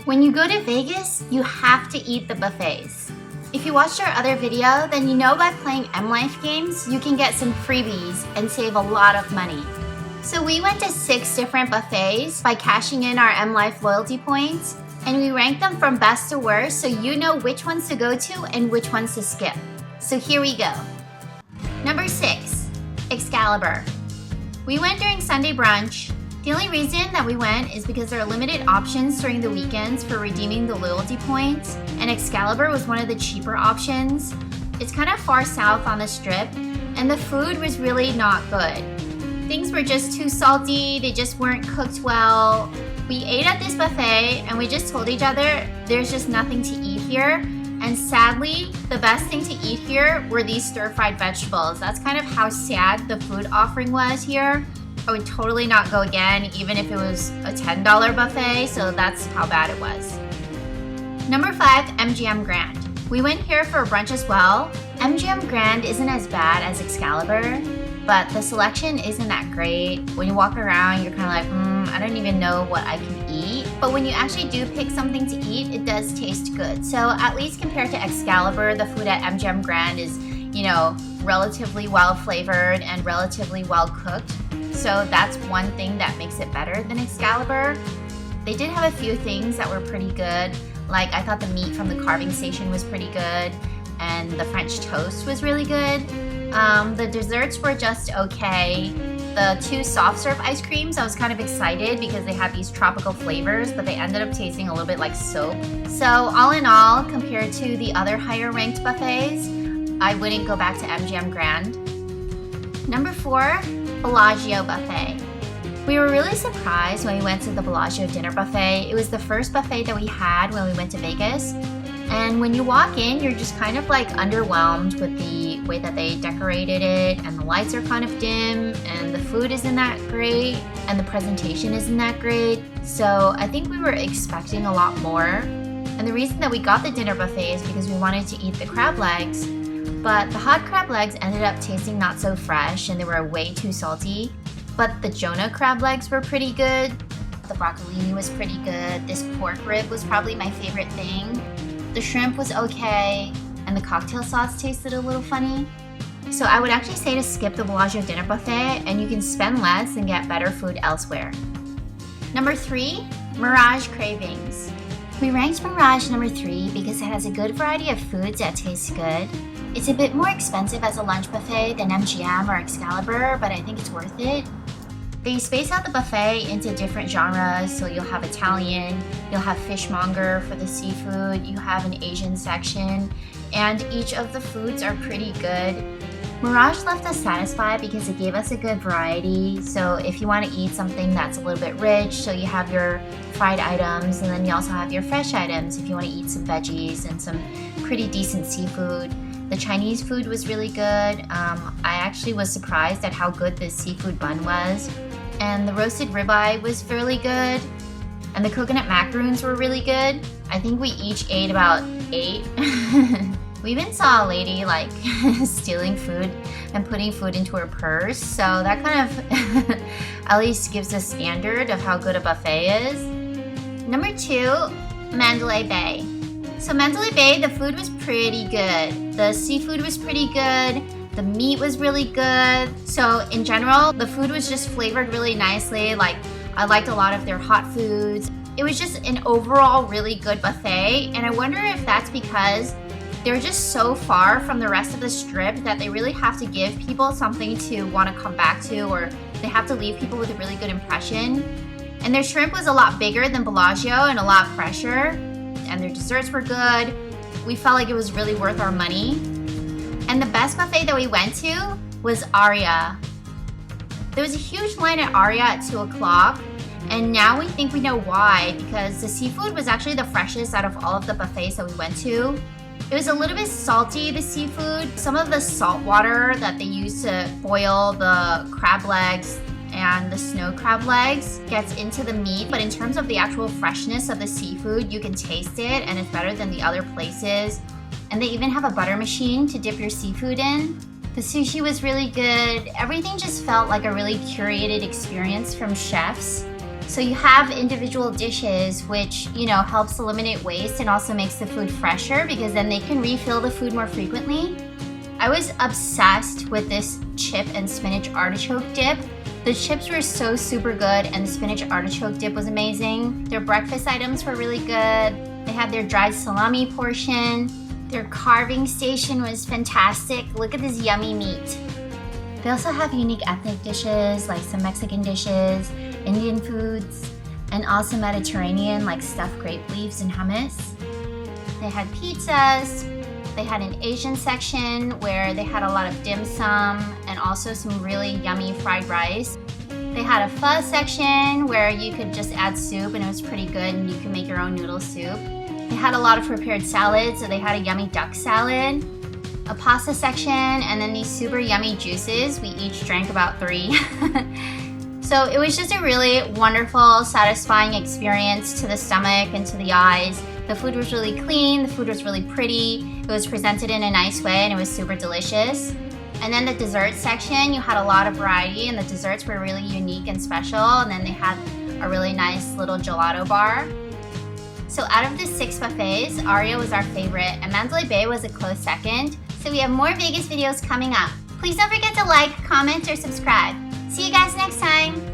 When you go to Vegas, you have to eat the buffets. If you watched our other video, then you know by playing M Life games, you can get some freebies and save a lot of money. So we went to 6 different buffets by cashing in our M Life loyalty points, and we ranked them from best to worst so you know which ones to go to and which ones to skip. So here we go. Number 6, Excalibur. We went during Sunday brunch. The only reason that we went is because there are limited options during the weekends for redeeming the loyalty points, and Excalibur was one of the cheaper options. It's kind of far south on the strip, and the food was really not good. Things were just too salty, they just weren't cooked well. We ate at this buffet and we just told each other there's just nothing to eat here. And sadly, the best thing to eat here were these stir-fried vegetables. That's kind of how sad the food offering was here. I would totally not go again, even if it was a $10 buffet, so that's how bad it was. Number 5, MGM Grand. We went here for a brunch as well. MGM Grand isn't as bad as Excalibur, but the selection isn't that great. When you walk around, you're kind of like, I don't even know what I can eat. But when you actually do pick something to eat, it does taste good. So at least compared to Excalibur, the food at MGM Grand is, relatively well flavored and relatively well cooked. So that's one thing that makes it better than Excalibur. They did have a few things that were pretty good. Like I thought the meat from the carving station was pretty good, and the French toast was really good. The desserts were just okay. The 2 soft serve ice creams, I was kind of excited because they had these tropical flavors, but they ended up tasting a little bit like soap. So all in all, compared to the other higher ranked buffets, I wouldn't go back to MGM Grand. Number 4, Bellagio buffet. We were really surprised when we went to the Bellagio dinner buffet. It was the first buffet that we had when we went to Vegas. And when you walk in, you're just kind of like underwhelmed with the way that they decorated it, and the lights are kind of dim, and the food isn't that great, and the presentation isn't that great. So I think we were expecting a lot more. And the reason that we got the dinner buffet is because we wanted to eat the crab legs, but the hot crab legs ended up tasting not so fresh, and they were way too salty. But the Jonah crab legs were pretty good. The broccolini was pretty good. This pork rib was probably my favorite thing. The shrimp was okay, and the cocktail sauce tasted a little funny. So I would actually say to skip the Bellagio dinner buffet, and you can spend less and get better food elsewhere. Number 3, Mirage Cravings. We ranked Mirage number 3 because it has a good variety of foods that taste good. It's a bit more expensive as a lunch buffet than MGM or Excalibur, but I think it's worth it. They space out the buffet into different genres, so you'll have Italian, you'll have fishmonger for the seafood, you have an Asian section, and each of the foods are pretty good. Mirage left us satisfied because it gave us a good variety, so if you want to eat something that's a little bit rich, so you have your fried items, and then you also have your fresh items if you want to eat some veggies and some pretty decent seafood. The Chinese food was really good. I actually was surprised at how good this seafood bun was. And the roasted ribeye was really good. And the coconut macaroons were really good. I think we each ate about 8. We even saw a lady stealing food and putting food into her purse. So that kind of at least gives a standard of how good a buffet is. Number 2, Mandalay Bay. So Mandalay Bay, the food was pretty good. The seafood was pretty good. The meat was really good. So in general, the food was just flavored really nicely. I liked a lot of their hot foods. It was just an overall really good buffet. And I wonder if that's because they're just so far from the rest of the strip that they really have to give people something to want to come back to, or they have to leave people with a really good impression. And their shrimp was a lot bigger than Bellagio and a lot fresher. And their desserts were good. We felt like it was really worth our money. And the best buffet that we went to was Aria. There was a huge line at Aria at 2 o'clock, and now we think we know why, because the seafood was actually the freshest out of all of the buffets that we went to. It was a little bit salty, the seafood. Some of the salt water that they use to boil the crab legs and the snow crab legs gets into the meat, but in terms of the actual freshness of the seafood, you can taste it, and it's better than the other places. And they even have a butter machine to dip your seafood in. The sushi was really good. Everything just felt like a really curated experience from chefs. So you have individual dishes, which, you know, helps eliminate waste and also makes the food fresher because then they can refill the food more frequently. I was obsessed with this chip and spinach artichoke dip. The chips were so super good and the spinach artichoke dip was amazing. Their breakfast items were really good. They had their dried salami portion. Their carving station was fantastic. Look at this yummy meat. They also have unique ethnic dishes, like some Mexican dishes, Indian foods, and also Mediterranean, like stuffed grape leaves and hummus. They had pizzas. They had an Asian section where they had a lot of dim sum and also some really yummy fried rice. They had a pho section where you could just add soup and it was pretty good and you can make your own noodle soup. They had a lot of prepared salads, so they had a yummy duck salad, a pasta section, and then these super yummy juices. We each drank about 3. So it was just a really wonderful, satisfying experience to the stomach and to the eyes. The food was really clean, the food was really pretty, it was presented in a nice way, and it was super delicious. And then the dessert section, you had a lot of variety, and the desserts were really unique and special, and then they had a really nice little gelato bar. So out of the 6 buffets, Aria was our favorite, and Mandalay Bay was a close second. So we have more Vegas videos coming up. Please don't forget to like, comment, or subscribe. See you guys next time.